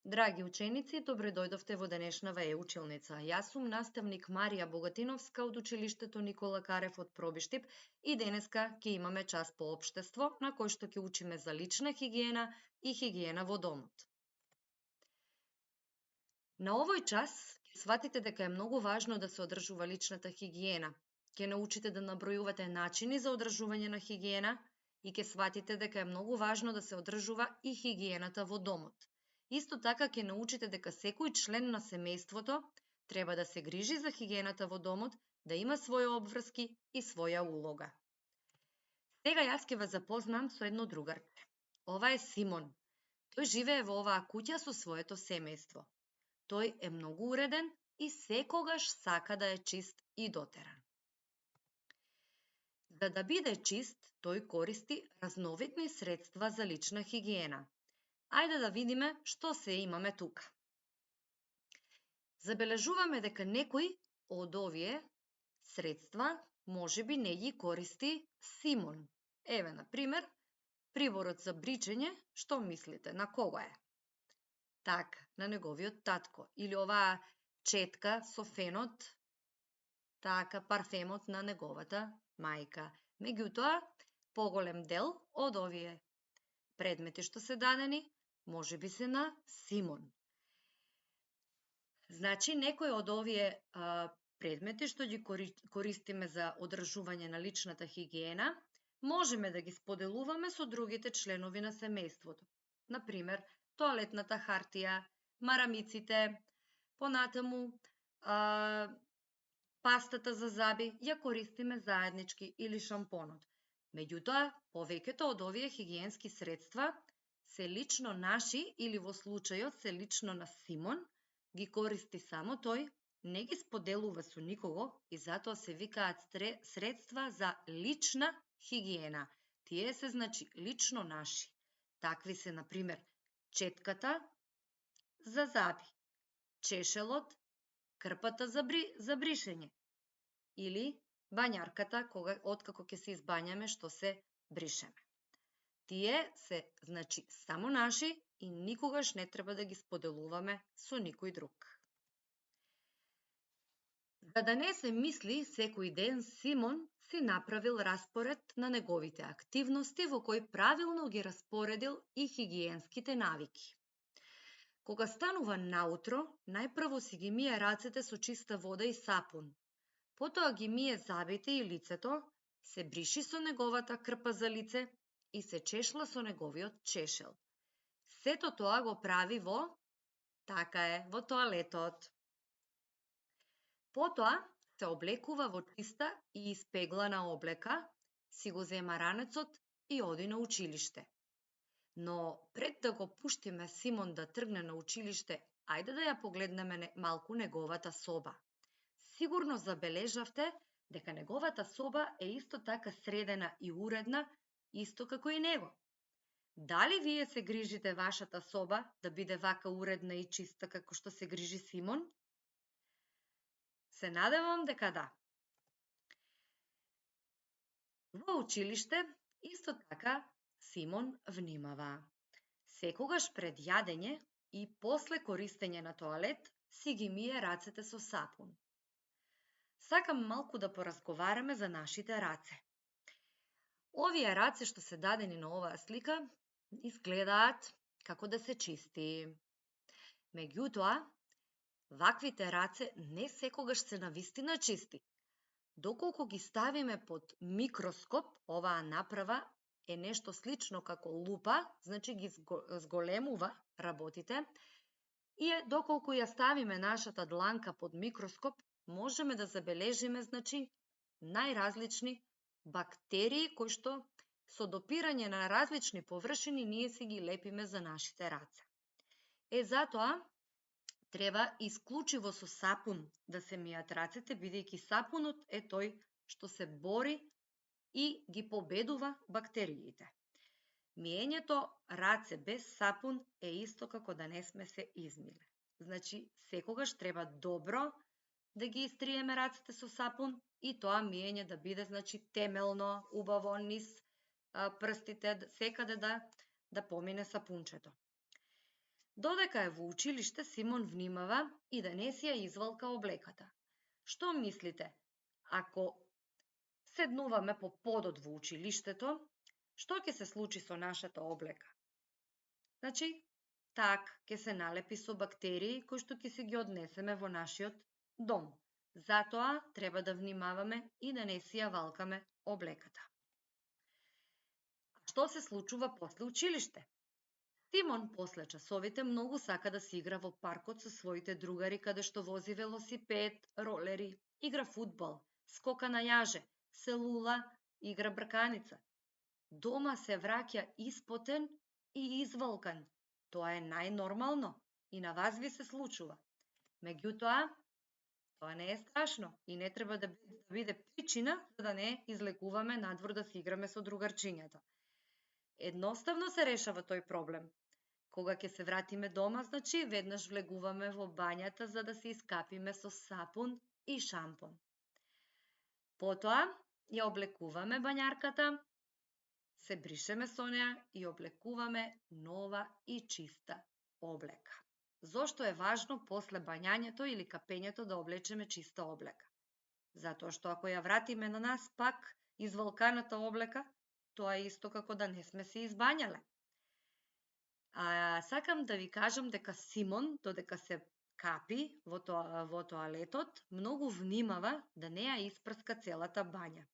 Драги ученици, добре дојдовте во денешнава училница. Јас сум наставник Марија Богатиновска од училиштето Никола Карев од Пробиштип и денеска ќе имаме час по општество на кој што ќе учиме за лична хигиена и хигиена во домот. На овој час ќе сватите дека е многу важно да се одржува личната хигиена. Ќе научите да набројувате начини за одржување на хигиена и ќе сватите дека е многу важно да се одржува и хигиената во домот. Исто така ќе научите дека секој член на семејството треба да се грижи за хигиената во домот, да има своји обврски и своја улога. Сега јас ќе ве запознам со едно другарче. Ова е Симон. Тој живее во оваа куќа со своето семејство. Тој е многу уреден и секогаш сака да е чист и дотеран. За да биде чист, тој користи разновидни средства за лична хигиена. Ајде да видиме што се имаме тука. Забележуваме дека некои од овие средства можеби не ги користи Симон. Еве, на пример, приборот за бричење, што мислите, на кого е? Така, на неговиот татко. Или оваа четка со фенот, така, парфемот на неговата мајка. Меѓутоа, поголем дел од овие предмети што се дадени, може би се на Симон. Значи, некои од овие предмети што ги користиме за одржување на личната хигиена, можеме да ги споделуваме со другите членови на семејството. Например, тоалетната хартија, марамиците, понатаму пастата за заби ја користиме заеднички или шампонот. Меѓутоа, повеќето од овие хигиенски средства се лично наши или во случајот се лично на Симон, ги користи само тој, не ги споделува со никого и затоа се викаат средства за лична хигиена. Тие се значи лично наши. Такви се, например, четката за заби, чешелот, крпата за бришење или бањарката откако ќе се избањаме што се бришеме. Тие се, значи, само наши и никогаш не треба да ги споделуваме со никој друг. За да не се мисли секој ден, Симон си направил распоред на неговите активности во кој правилно ги распоредил и хигиенските навики. Кога станува наутро, најпрво си ги мие рацете со чиста вода и сапун. Потоа ги мие забите и лицето, се бриши со неговата крпа за лице и се чешла со неговиот чешел. Сето тоа го прави во тоалетот. Потоа се облекува во чиста и испеглана облека, си го зема ранецот и оди на училиште. Но пред да го пуштиме Симон да тргне на училиште, ајде да ја погледнеме малку неговата соба. Сигурно забележавте дека неговата соба е исто така средена и уредна, исто како и него. Дали вие се грижите вашата соба да биде вака уредна и чиста како што се грижи Симон? Се надевам дека да. Во училиште исто така Симон внимава. Секогаш пред јадење и после користење на тоалет си ги мие рацете со сапун. Сакам малку да поразговараме за нашите раце. Овие раце што се дадени на оваа слика изгледаат како да се чисти. Меѓутоа, ваквите раце не секогаш се навистина чисти. Доколку ги ставиме под микроскоп, оваа направа е нешто слично како лупа, значи ги зголемува работите, и доколку ја ставиме нашата дланка под микроскоп, можеме да забележиме, значи, најразлични бактерии кои што со допирање на различни површини ние си ги лепиме за нашите раце. Затоа треба исклучиво со сапун да се мијат рацете, бидејќи сапунот е тој што се бори и ги победува бактериите. Миењето раце без сапун е исто како да не сме се измиле. Значи, секогаш треба добро да ги истриеме рацете со сапун и тоа миење да биде, значи, темелно, убаво низ прстите, секаде да помине сапунчето. Додека е во училиште, Симон внимава и да не си ја извалка облеката. Што мислите? Ако седнуваме по подот во училиштето, што ќе се случи со нашата облека? Значи, так ќе се налепи со бактерии кои што ќе си ги однесеме во нашиот дом. Затоа треба да внимаваме и да не си ја валкаме облеката. А што се случува после училиште? Симон после часовите многу сака да се игра во паркот со своите другари каде што вози велосипед, ролери, игра фудбал, скока на јаже, се лула, игра брканица. Дома се враќа испотен и извалкан. Тоа е најнормално и на вас ви се случува. Меѓутоа, тоа не е страшно и не треба да биде причина за да не излегуваме надвор да се играме со другарчињата. Едноставно се решава тој проблем. Кога ќе се вратиме дома, значи веднаш влегуваме во бањата за да се искапиме со сапун и шампон. Потоа ја облекуваме бањарката, се бришеме со неа и облекуваме нова и чиста облека. Зошто е важно после бањањето или капењето да облечеме чиста облека? Затоа што ако ја вратиме на нас пак извалканата облека, тоа е исто како да не сме се избањале. Сакам да ви кажам дека Симон, додека се капи во тоалетот, многу внимава да не ја испрска целата бања.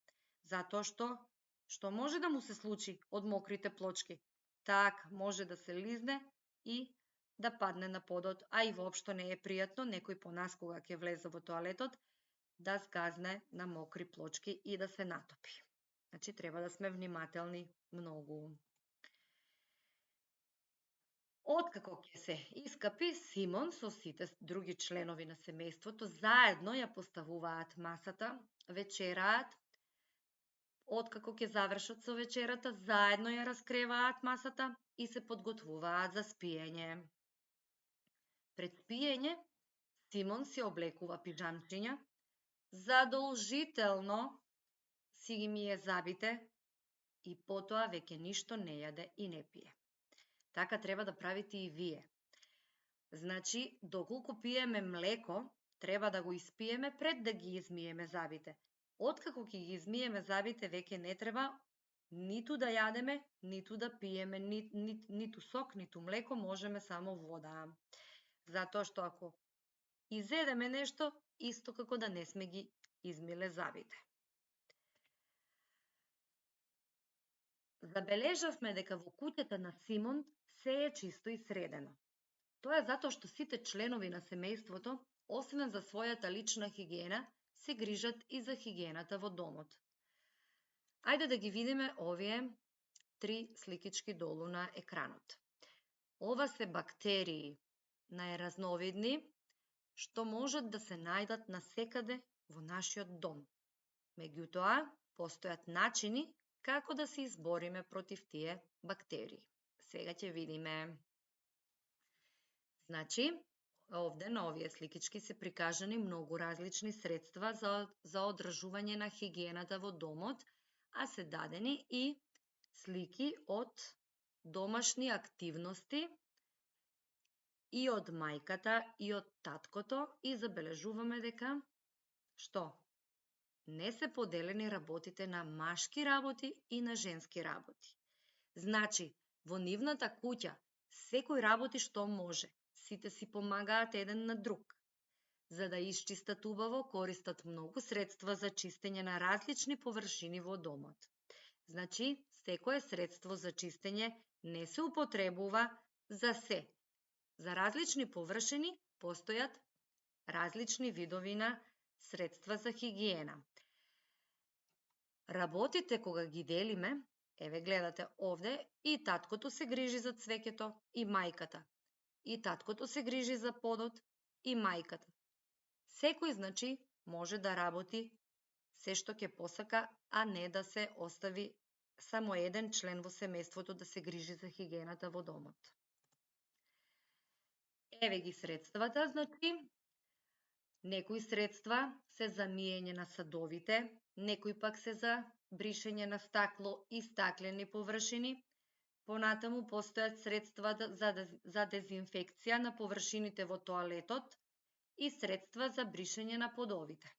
Затоа што може да му се случи од мокрите плочки? Так, може да се лизне и да падне на подот, а и воопшто не е пријатно некој по нас кога ќе влезе во тоалетот да згазне на мокри плочки и да се натопи. Значи треба да сме внимателни многу. Откако ќе се искапи, Симон со сите други членови на семејството заедно ја поставуваат масата, вечераат. Откако ќе завршат со вечерата, заедно ја раскреваат масата и се подготвуваат за спиење. Пред спиење, Симон си облекува пижамчиња, задолжително си ги мие забите и потоа веќе ништо не јаде и не пие. Така треба да правите и вие. Значи, доколку пиеме млеко, треба да го испиеме пред да ги измиеме забите. Откако ќе ги измиеме забите, веќе не треба ниту да јадеме, ниту да пиеме, ниту сок, ниту млеко, можеме само вода. Затоа што ако изедеме нешто, исто како да не сме ги измиле забите. Забележавме дека во куќата на Симон се е чисто и средено. Тоа е затоа што сите членови на семејството, освен за својата лична хигиена, се грижат и за хигиената во домот. Ајде да ги видиме овие 3 сликички долу на екранот. Ова се бактерии, најразновидни, што можат да се најдат насекаде во нашиот дом. Меѓутоа, постојат начини како да се избориме против тие бактерии. Сега ќе видиме. Значи, овде на овие сликички се прикажани многу различни средства за одржување на хигиената во домот, а се дадени и слики од домашни активности и од мајката и од таткото и забележуваме дека што? Не се поделени работите на машки работи и на женски работи. Значи, во нивната куќа секој работи што може. Сите си помагаат еден на друг. За да исчистат убаво, користат многу средства за чистење на различни површини во домот. Значи, секое средство за чистење не се употребува за се. За различни површини постојат различни видови на средства за хигиена. Работите кога ги делиме, еве гледате овде, и таткото се грижи за цвеќето и мајката. И таткото се грижи за подот и мајката. Секој, значи, може да работи се што ќе посака, а не да се остави само еден член во семејството да се грижи за хигиената во домот. Еве ги средствата, значи, некои средства се за миење на садовите, некои пак се за бришење на стакло и стаклени површини, Понатаму постојат средства за дезинфекција на површините во тоалетот и средства за бришење на подовите.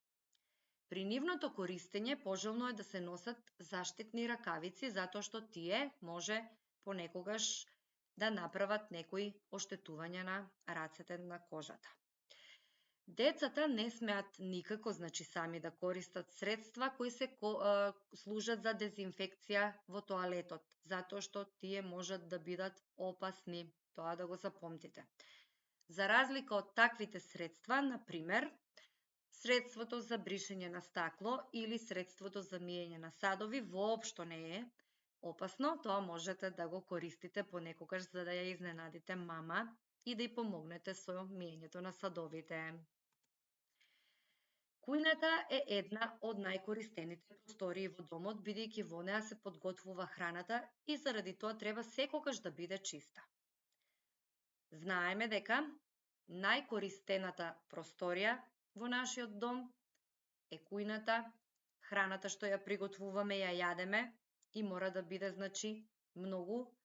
При нивното користење пожелно е да се носат заштитни ракавици затоа што тие може понекогаш да направат некои оштетувања на рацете, на кожата. Децата не смеат никако, сами да користат средства кои се служат за дезинфекција во тоалетот, затоа што тие можат да бидат опасни. Тоа да го запомтите. За разлика од таквите средства, например, средството за бришење на стакло или средството за миење на садови воопшто не е опасно. Тоа можете да го користите понекогаш за да ја изненадите мама и да ја помогнете со миењето на садовите. Кујната е една од најкористените простории во домот, бидејќи во неа се подготвува храната и заради тоа треба секогаш да биде чиста. Знаеме дека најкористената просторија во нашиот дом е кујната, храната што ја приготвуваме, ја јадеме и мора да биде, многу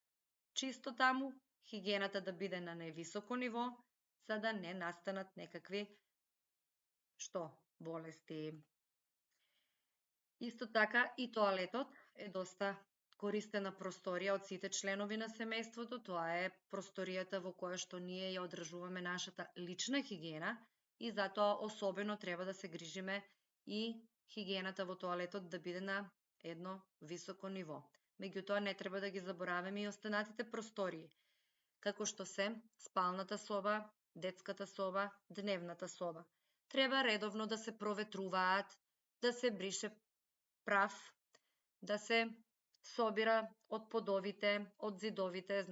чисто таму, хигиената да биде на највисоко ниво, за да не настанат некакви болести. Исто така и тоалетот е доста користена просторија од сите членови на семејството. Тоа е просторијата во која што ние ја одржуваме нашата лична хигиена и затоа особено треба да се грижиме и хигиената во тоалетот да биде на едно високо ниво. Меѓутоа не треба да ги забораваме и останатите простории, како што се спалната соба, детската соба, дневната соба. Треба редовно да се проветруваат, да се брише прав, да се собира од подовите, од зидовите,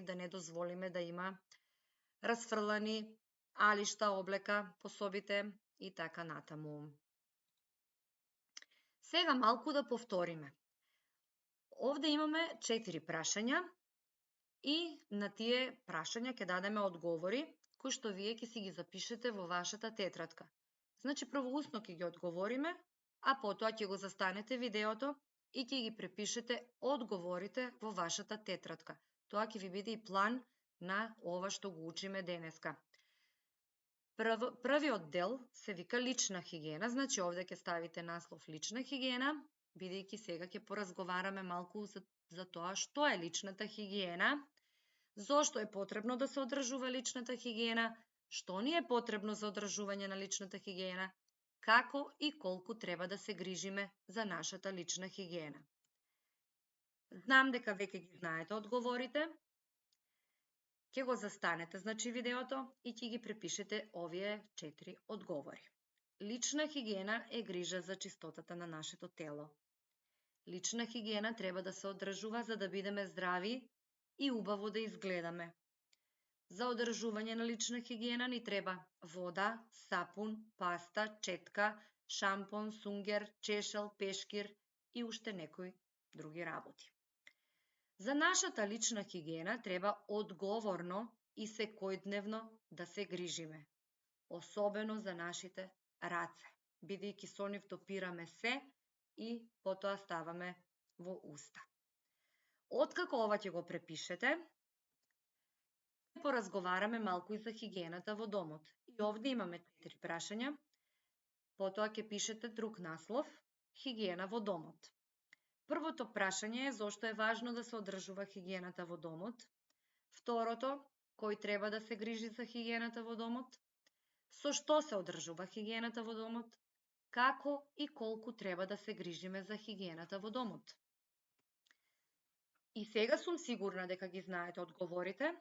да не дозволиме да има расфрлани алишта, облека по собите и така натаму. Сега малку да повториме. Овде имаме 4 прашања и на тие прашања ќе дадеме одговори кои што вие ќе си ги запишете во вашата тетрадка. Прво усно ќе ги одговориме, а потоа ќе го застанете видеото и ќе ги препишете одговорите во вашата тетрадка. Тоа ќе ви биде и план на ова што го учиме денеска. Првиот дел се вика лична хигиена, овде ќе ставите наслов лична хигиена, бидејќи сега ќе поразговараме малку за тоа што е личната хигиена, зошто е потребно да се одржува личната хигиена, што ни е потребно за одржување на личната хигиена, како и колку треба да се грижиме за нашата лична хигиена. Знам дека веќе ги знаете одговорите. Ќе го застанете, видеото и ќе ги препишете овие 4 одговори. Лична хигиена е грижа за чистотата на нашето тело. Лична хигиена треба да се одржува за да бидеме здрави и убаво да изгледаме. За одржување на лична хигиена ни треба вода, сапун, паста, четка, шампон, сунгер, чешел, пешкир и уште некои други работи. За нашата лична хигиена треба одговорно и секојдневно да се грижиме, особено за нашите раце, бидејќи со нив допираме се и потоа ставаме во уста. Откако ова ќе го препишете, поразговараме малку и за хигиената во домот. И овде имаме 4 прашања. Потоа ќе пишете друг наслов, хигиена во домот. Првото прашање е зошто е важно да се одржува хигиената во домот. Второто, кој треба да се грижи за хигиената во домот. Со што се одржува хигиената во домот? Како и колку треба да се грижиме за хигиената во домот? И сега сум сигурна дека ги знаете одговорите.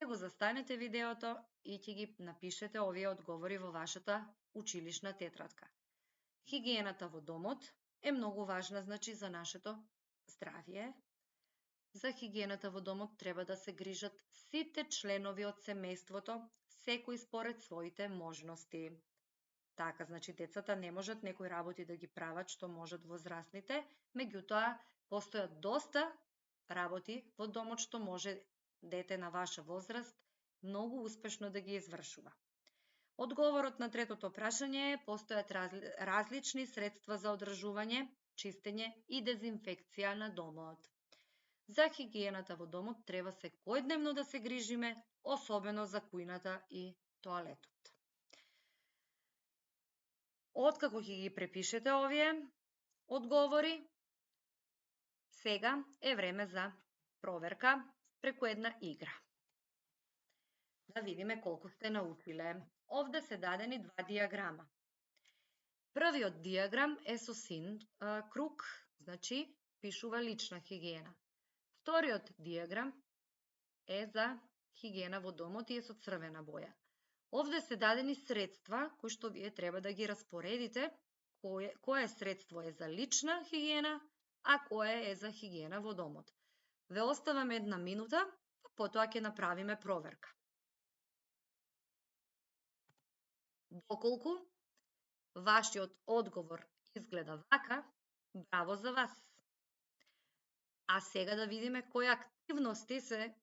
Ќе го застанете видеото и ќе ги напишете овие одговори во вашата училишна тетрадка. Хигиената во домот е многу важна, за нашето здравје. За хигиената во домот треба да се грижат сите членови од семејството, секој според своите можности. Така, децата не можат некои работи да ги прават што можат возрастните, меѓутоа постојат доста работи во домот што може дете на ваша возраст многу успешно да ги извршува. Одговорот на третото прашање е постојат различни средства за одржување, чистење и дезинфекција на домот. За хигиената во домот треба секојдневно да се грижиме, особено за кујната и тоалетот. Откако ќе ги препишете овие одговори, сега е време за проверка преку една игра. Да видиме колку сте научиле. Овде се дадени два диаграма. Првиот диаграм е со син круг, значи пишува лична хигиена. Вториот диаграм е за хигиена во домот и е со црвена боја. Овде се дадени средства кои што вие треба да ги распоредите, кое средство е за лична хигиена, а кое е за хигиена во домот. Ве оставам една минута, потоа ќе направиме проверка. Доколку вашиот одговор изгледа вака, браво за вас. А сега да видиме кои активности се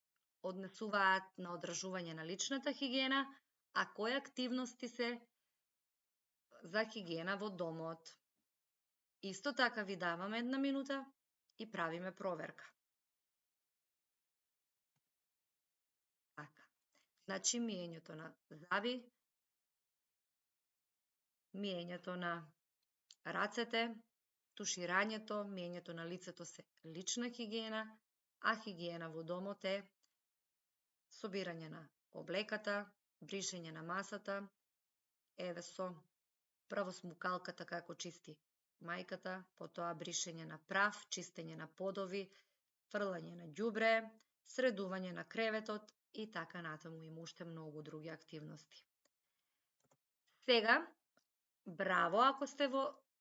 однесуваат на одржување на личната хигиена, а кои активности се за хигиена во домот. Исто така ви давам една минута и правиме проверка. Така. Значи миењето на заби, миењето на рацете, туширањето, миењето на лицето се лична хигиена, а хигиена во домот е собирање на облеката, бришење на масата, еве со прво смукалката како чисти мајката, потоа бришење на прав, чистење на подови, фрлање на ѓубре, средување на креветот и така натаму има уште многу други активности. Сега, браво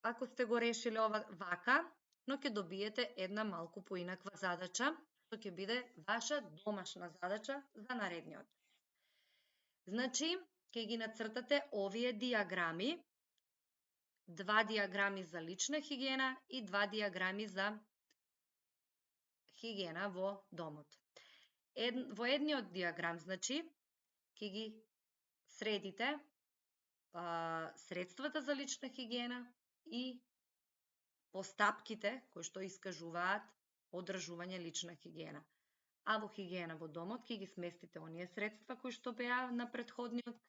ако сте го решиле ова вака, но ќе добиете една малку поинаква задача, што ќе биде ваша домашна задача за наредниот. Значи, ќе ги нацртате овие диаграми, два диаграми за лична хигиена и два диаграми за хигиена во домот. Во едниот диаграм, значи, ќе ги средите средствата за лична хигиена и постапките кои што искажуваат одржување лична хигиена. А во хигиена во домот ќе ги сместите оние средства кои што беа на претходниот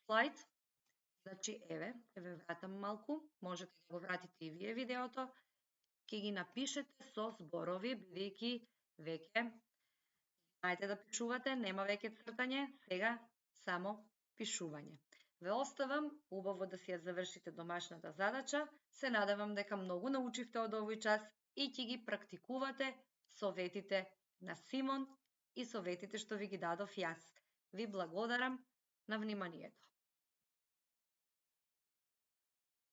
слайд. Значи, еве вратам малку, можете да го вратите и вие видеото, ќе ги напишете со зборови, бидејќи веќе знаете да пишувате, нема веќе цртање, сега само пишување. Ве оставам убаво да си ја завршите домашната задача, се надевам дека многу научивте од овој час и ќе ги практикувате советите на Симон и советите што ви ги дадов јас. Ви благодарам на вниманието.